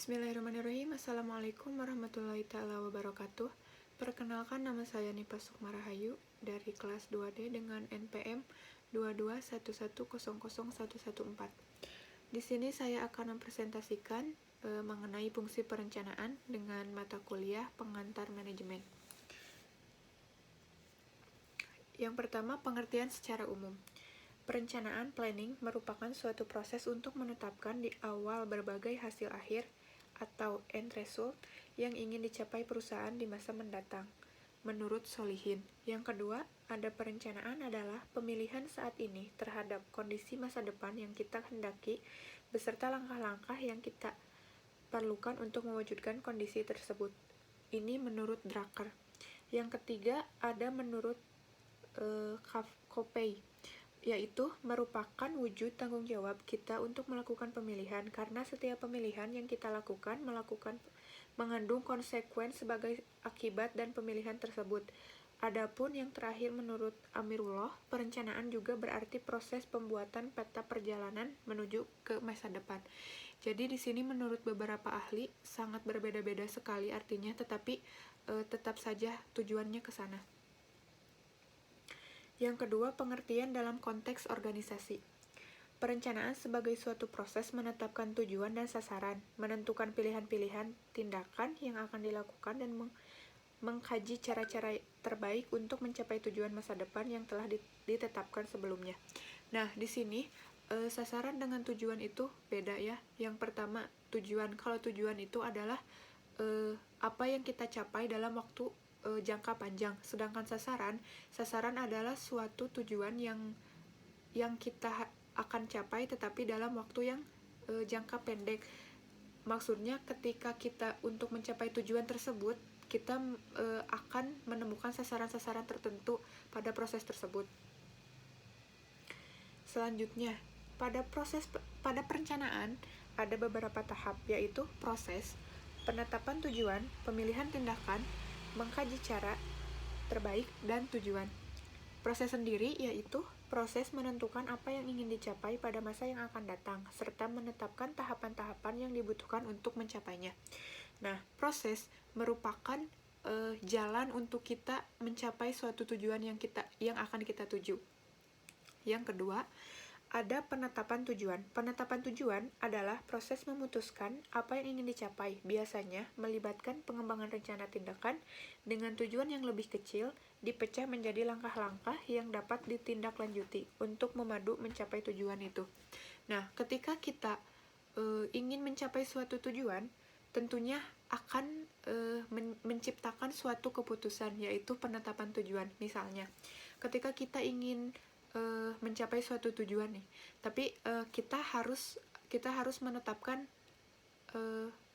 Bismillahirrahmanirrahim. Assalamualaikum warahmatullahi ta'ala wabarakatuh. Perkenalkan, nama saya Nipa Sukma Rahayu dari kelas 2D dengan NPM 221100114. Di sini saya akan mempresentasikan mengenai fungsi perencanaan dengan mata kuliah pengantar manajemen. Yang pertama, pengertian secara umum. Perencanaan planning merupakan suatu proses untuk menetapkan di awal berbagai hasil akhir atau end result yang ingin dicapai perusahaan di masa mendatang, menurut Solihin. Yang kedua, ada perencanaan adalah pemilihan saat ini terhadap kondisi masa depan yang kita hendaki beserta langkah-langkah yang kita perlukan untuk mewujudkan kondisi tersebut. Ini menurut Drucker. Yang ketiga, ada menurut Covey, yaitu merupakan wujud tanggung jawab kita untuk melakukan pemilihan, karena setiap pemilihan yang kita lakukan mengandung konsekuen sebagai akibat dan pemilihan tersebut. Adapun yang terakhir menurut Amirullah, perencanaan juga berarti proses pembuatan peta perjalanan menuju ke masa depan. Jadi di sini menurut beberapa ahli sangat berbeda-beda sekali artinya, tetapi tetap saja tujuannya ke sana. Yang kedua, pengertian dalam konteks organisasi. Perencanaan sebagai suatu proses menetapkan tujuan dan sasaran, menentukan pilihan-pilihan tindakan yang akan dilakukan, dan mengkaji cara-cara terbaik untuk mencapai tujuan masa depan yang telah ditetapkan sebelumnya. Nah, di sini sasaran dengan tujuan itu beda ya. Yang pertama, tujuan. Kalau tujuan itu adalah apa yang kita capai dalam waktu jangka panjang, sedangkan sasaran adalah suatu tujuan yang kita akan capai tetapi dalam waktu yang jangka pendek. Maksudnya ketika kita untuk mencapai tujuan tersebut, kita akan menemukan sasaran-sasaran tertentu pada proses tersebut. Selanjutnya, pada perencanaan ada beberapa tahap, yaitu proses, penetapan tujuan, pemilihan tindakan, mengkaji cara terbaik, dan tujuan. Proses sendiri yaitu proses menentukan apa yang ingin dicapai pada masa yang akan datang, serta menetapkan tahapan-tahapan yang dibutuhkan untuk mencapainya. Nah, proses merupakan jalan untuk kita mencapai suatu tujuan yang akan kita tuju. Yang kedua, ada penetapan tujuan. Penetapan tujuan adalah proses memutuskan apa yang ingin dicapai, biasanya melibatkan pengembangan rencana tindakan dengan tujuan yang lebih kecil, dipecah menjadi langkah-langkah yang dapat ditindaklanjuti untuk memadu mencapai tujuan itu. Nah, ketika kita ingin mencapai suatu tujuan, tentunya akan menciptakan suatu keputusan, yaitu penetapan tujuan. Misalnya, ketika kita ingin mencapai suatu tujuan nih, tapi kita harus menetapkan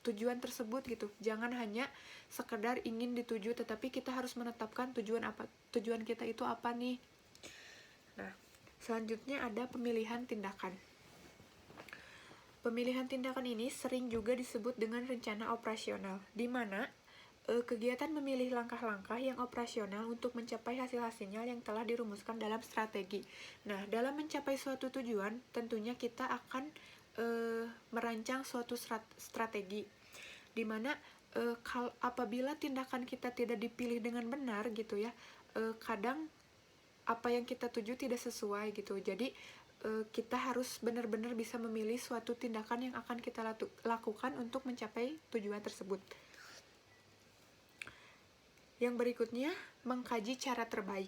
tujuan tersebut gitu. Jangan hanya sekedar ingin dituju, tetapi kita harus menetapkan tujuan kita itu apa nih. Nah, selanjutnya ada pemilihan tindakan. Pemilihan tindakan ini sering juga disebut dengan rencana operasional, di mana kegiatan memilih langkah-langkah yang operasional untuk mencapai hasil-hasilnya yang telah dirumuskan dalam strategi. Nah, dalam mencapai suatu tujuan, tentunya kita akan merancang suatu strategi, di mana apabila tindakan kita tidak dipilih dengan benar gitu ya, kadang apa yang kita tuju tidak sesuai gitu. Jadi kita harus benar-benar bisa memilih suatu tindakan yang akan kita lakukan untuk mencapai tujuan tersebut. Yang berikutnya, mengkaji cara terbaik.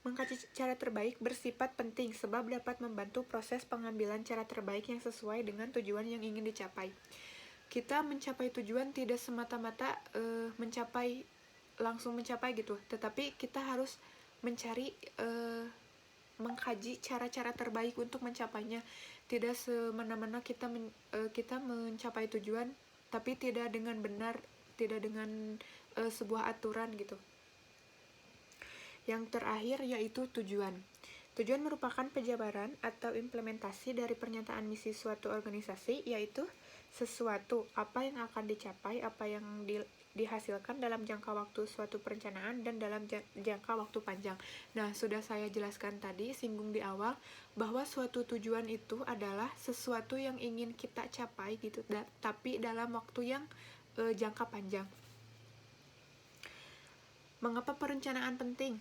Mengkaji cara terbaik bersifat penting sebab dapat membantu proses pengambilan cara terbaik yang sesuai dengan tujuan yang ingin dicapai. Kita mencapai tujuan tidak semata-mata langsung mencapai gitu, tetapi kita harus mengkaji cara-cara terbaik untuk mencapainya. Tidak semena-mena kita mencapai tujuan, tapi tidak dengan benar, tidak dengan sebuah aturan gitu. Yang terakhir yaitu tujuan. Tujuan merupakan penjabaran atau implementasi dari pernyataan misi suatu organisasi, yaitu sesuatu, apa yang akan dicapai, apa yang dihasilkan dalam jangka waktu suatu perencanaan dan dalam jangka waktu panjang. Nah, sudah saya jelaskan tadi, singgung di awal, bahwa suatu tujuan itu adalah sesuatu yang ingin kita capai gitu, tapi dalam waktu yang jangka panjang. Mengapa perencanaan penting?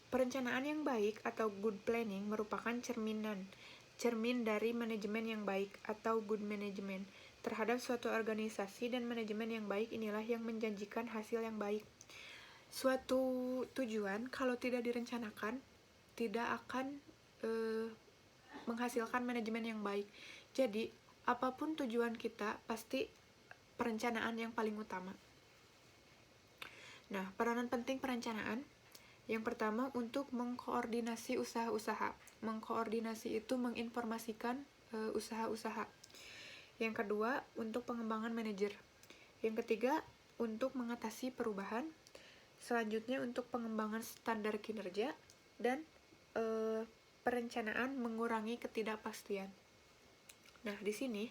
Perencanaan yang baik atau good planning merupakan cermin dari manajemen yang baik atau good management. Terhadap suatu organisasi dan manajemen yang baik inilah yang menjanjikan hasil yang baik. Suatu tujuan kalau tidak direncanakan tidak akan menghasilkan manajemen yang baik. Jadi, apapun tujuan kita pasti perencanaan yang paling utama. Nah, peranan penting perencanaan. Yang pertama, untuk mengkoordinasi usaha-usaha. Mengkoordinasi itu menginformasikan usaha-usaha. Yang kedua, untuk pengembangan manajer. Yang ketiga, untuk mengatasi perubahan. Selanjutnya, untuk pengembangan standar kinerja. Dan perencanaan mengurangi ketidakpastian. Nah, di sini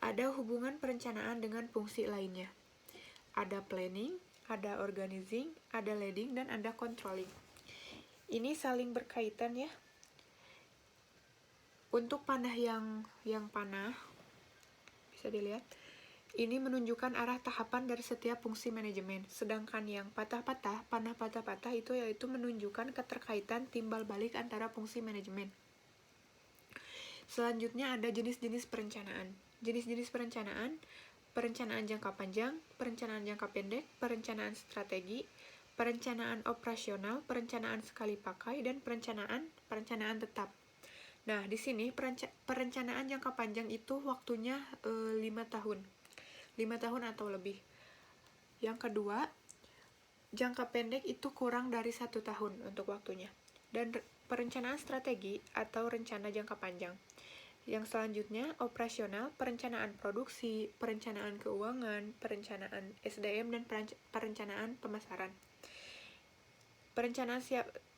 ada hubungan perencanaan dengan fungsi lainnya. Ada planning, ada organizing, ada leading, dan ada controlling. Ini saling berkaitan ya. Untuk panah yang panah, bisa dilihat, ini menunjukkan arah tahapan dari setiap fungsi manajemen. Sedangkan yang panah patah-patah itu yaitu menunjukkan keterkaitan timbal balik antara fungsi manajemen. Selanjutnya ada jenis-jenis perencanaan. Jenis-jenis perencanaan: perencanaan jangka panjang, perencanaan jangka pendek, perencanaan strategi, perencanaan operasional, perencanaan sekali pakai, dan perencanaan tetap. Nah, di sini perencanaan jangka panjang itu waktunya 5 tahun. 5 tahun atau lebih. Yang kedua, jangka pendek itu kurang dari 1 tahun untuk waktunya. Dan perencanaan strategi atau rencana jangka panjang. Yang selanjutnya, operasional, perencanaan produksi, perencanaan keuangan, perencanaan SDM, dan perencanaan pemasaran. Perencanaan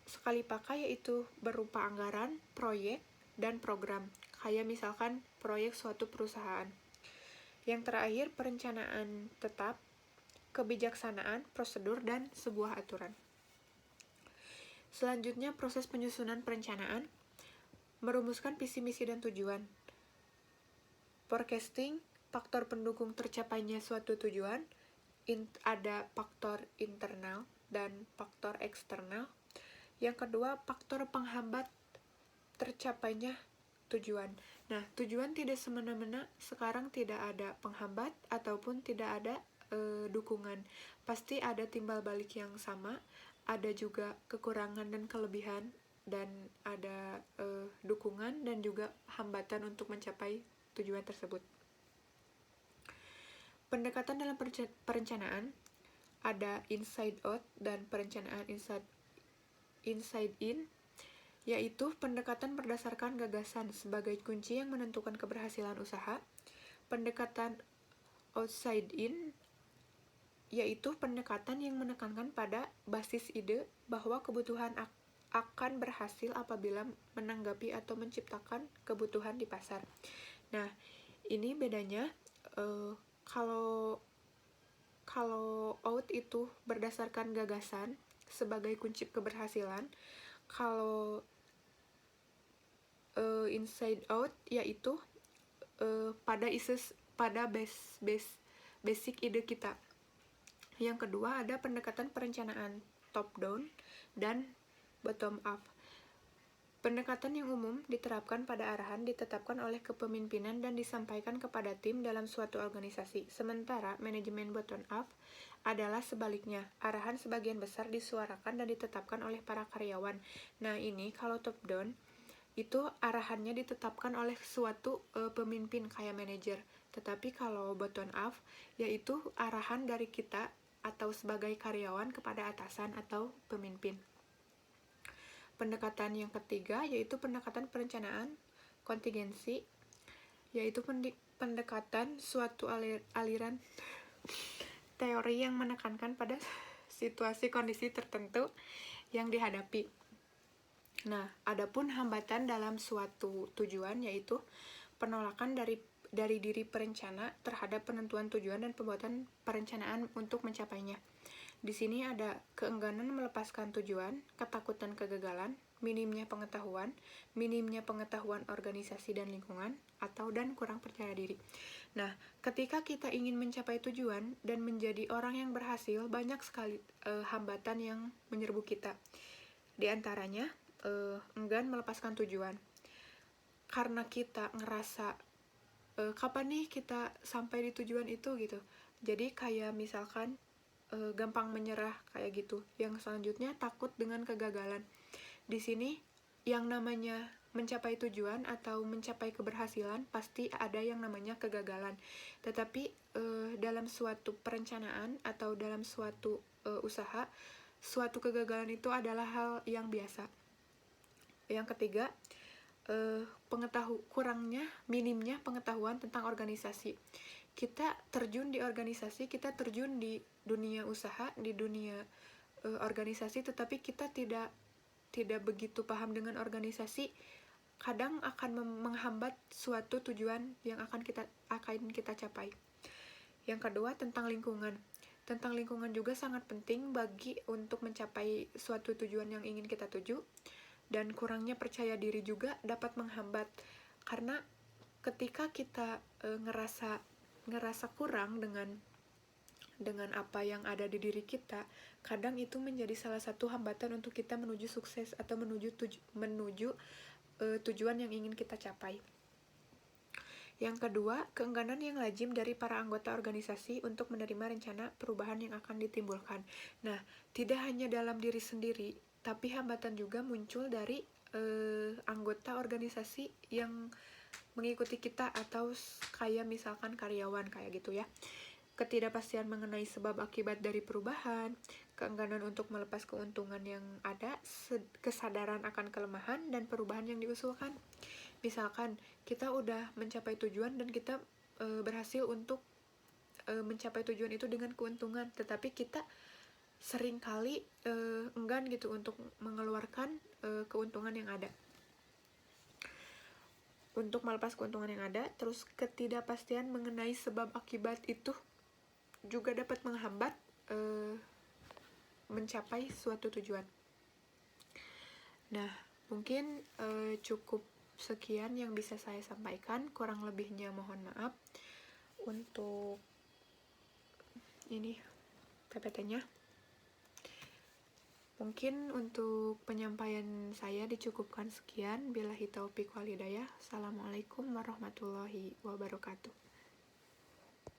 sekali pakai yaitu berupa anggaran, proyek, dan program. Kayak misalkan proyek suatu perusahaan. Yang terakhir, perencanaan tetap, kebijaksanaan, prosedur, dan sebuah aturan. Selanjutnya, proses penyusunan perencanaan. Merumuskan visi, misi, dan tujuan. Forecasting, faktor pendukung tercapainya suatu tujuan. Ada faktor internal dan faktor eksternal. Yang kedua, faktor penghambat tercapainya tujuan. Nah, tujuan tidak semena-mena, sekarang tidak ada penghambat ataupun tidak ada dukungan. Pasti ada timbal balik yang sama, ada juga kekurangan dan kelebihan, dan ada dukungan dan juga hambatan untuk mencapai tujuan tersebut. Pendekatan dalam perencanaan ada inside out dan perencanaan inside in, yaitu pendekatan berdasarkan gagasan sebagai kunci yang menentukan keberhasilan usaha. Pendekatan outside in yaitu pendekatan yang menekankan pada basis ide bahwa kebutuhan akan berhasil apabila menanggapi atau menciptakan kebutuhan di pasar. Nah, ini bedanya. Kalau out itu berdasarkan gagasan sebagai kunci keberhasilan, kalau inside out yaitu pada basic ide kita. Yang kedua ada pendekatan perencanaan top down dan bottom up. Pendekatan yang umum diterapkan pada arahan ditetapkan oleh kepemimpinan dan disampaikan kepada tim dalam suatu organisasi. Sementara manajemen bottom up adalah sebaliknya. Arahan sebagian besar disuarakan dan ditetapkan oleh para karyawan. Nah, ini kalau top down itu arahannya ditetapkan oleh suatu pemimpin kayak manajer. Tetapi kalau bottom up yaitu arahan dari kita atau sebagai karyawan kepada atasan atau pemimpin. Pendekatan yang ketiga yaitu pendekatan perencanaan kontingensi, yaitu pendekatan suatu aliran teori yang menekankan pada situasi kondisi tertentu yang dihadapi. Nah, adapun hambatan dalam suatu tujuan yaitu penolakan dari dari diri perencana terhadap penentuan tujuan dan pembuatan perencanaan untuk mencapainya. Di sini ada keengganan melepaskan tujuan, ketakutan kegagalan, minimnya pengetahuan organisasi dan lingkungan, dan kurang percaya diri. Nah, ketika kita ingin mencapai tujuan dan menjadi orang yang berhasil, banyak sekali hambatan yang menyerbu kita. Di antaranya, enggan melepaskan tujuan. Karena kita ngerasa, kapan nih kita sampai di tujuan itu gitu. Jadi kayak misalkan, gampang menyerah kayak gitu. Yang selanjutnya takut dengan kegagalan. Di sini yang namanya mencapai tujuan atau mencapai keberhasilan pasti ada yang namanya kegagalan. Tetapi dalam suatu perencanaan atau dalam suatu usaha, suatu kegagalan itu adalah hal yang biasa. Yang ketiga, minimnya pengetahuan tentang organisasi. Kita terjun di organisasi, kita terjun di dunia usaha, di dunia organisasi, tetapi kita tidak begitu paham dengan organisasi, kadang akan menghambat suatu tujuan yang akan kita capai. Yang kedua, tentang lingkungan. Tentang lingkungan juga sangat penting bagi untuk mencapai suatu tujuan yang ingin kita tuju, dan kurangnya percaya diri juga dapat menghambat, karena ketika kita ngerasa kurang dengan apa yang ada di diri kita, kadang itu menjadi salah satu hambatan untuk kita menuju sukses atau menuju tujuan yang ingin kita capai. Yang kedua, keengganan yang lazim dari para anggota organisasi untuk menerima rencana perubahan yang akan ditimbulkan. Nah, tidak hanya dalam diri sendiri, tapi hambatan juga muncul dari anggota organisasi yang mengikuti kita, atau kayak misalkan karyawan kayak gitu ya. Ketidakpastian mengenai sebab akibat dari perubahan, keengganan untuk melepas keuntungan yang ada, kesadaran akan kelemahan dan perubahan yang diusulkan. Misalkan kita udah mencapai tujuan dan kita berhasil untuk mencapai tujuan itu dengan keuntungan, tetapi kita seringkali enggan gitu untuk mengeluarkan keuntungan yang ada. Untuk melepas keuntungan yang ada, terus ketidakpastian mengenai sebab akibat itu juga dapat menghambat mencapai suatu tujuan. Nah, mungkin cukup sekian yang bisa saya sampaikan, kurang lebihnya mohon maaf. Untuk ini PPT-nya. Mungkin untuk penyampaian saya dicukupkan sekian. Billahi taufiq wal hidayah. Assalamualaikum warahmatullahi wabarakatuh.